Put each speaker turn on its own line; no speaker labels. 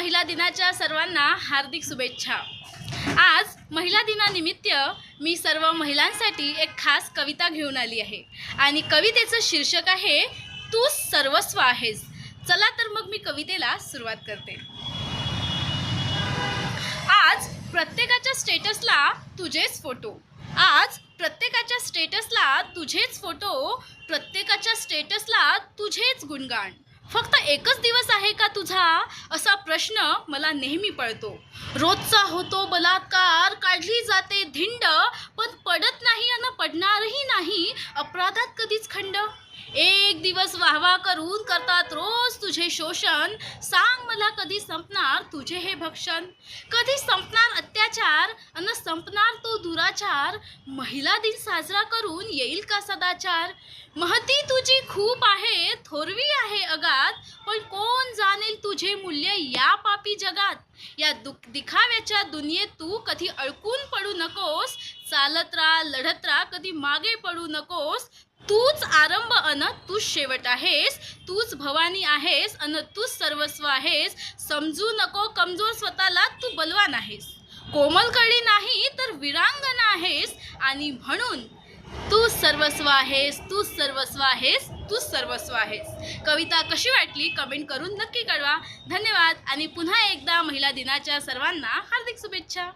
महिला दिनाच्या सर्वांना हार्दिक शुभेच्छा। आज महिला दिनानिमित्त मी सर्व महिलांसाठी एक खास कविता घेऊन आली आहे आणि कवितेचं शीर्षक आहे तू सर्वस्व आहेस। चला तर मग मी कवितेला सुरुवात करते। आज प्रत्येकाच्या स्टेटसला तुझेच फोटो, आज प्रत्येकाच्या स्टेटसला तुझेच फोटो, प्रत्येकाच्या स्टेटसला तुझेच गुणगान। फक्त एकच दिवस आहे का तुझा असा प्रश्न मला नेहमी पडतो। रोजचा होतो बलात्कार, काढली जाते धिंड, पण पडत नाही आणि पडणारही नाही अपराधात कधीच खंड। एक दिवस वाहवा करून करतात रोज तुझे शोषण, सांग मला कधी संपणार तुझे हे भक्षण। कधी संपणार अत्याचार आणि संपणार तो दुराचार, महिला दिन साजरा करून येईल का सदाचार। महती तुझी खूप आहे, थोरवी आहे अगाध, पण कोण जाणेल तुझे मूल्य या पापी जगात। या दिखाव्याच्या दुनियेत तू कधी अडकून पडू नकोस, चालत राहा लढत राहा कधी मागे पडू नकोस। तूच आरंभ अन तूच शेवट आहेस, तूच भवानी आहेस अन तूच सर्वस्व आहेस। समजू नको कमजोर स्वतःला, तू बलवान आहेस। कोमल कळी नाही तर वीरांगना आहेस आणि म्हणून तू सर्वस्व आहेस, तू सर्वस्व आहेस, तू सर्वस्व आहेस। कविता कशी वाटली कमेंट करून नक्की कळवा। धन्यवाद आणि पुन्हा एकदा महिला दिनाच्या सर्वांना हार्दिक शुभेच्छा।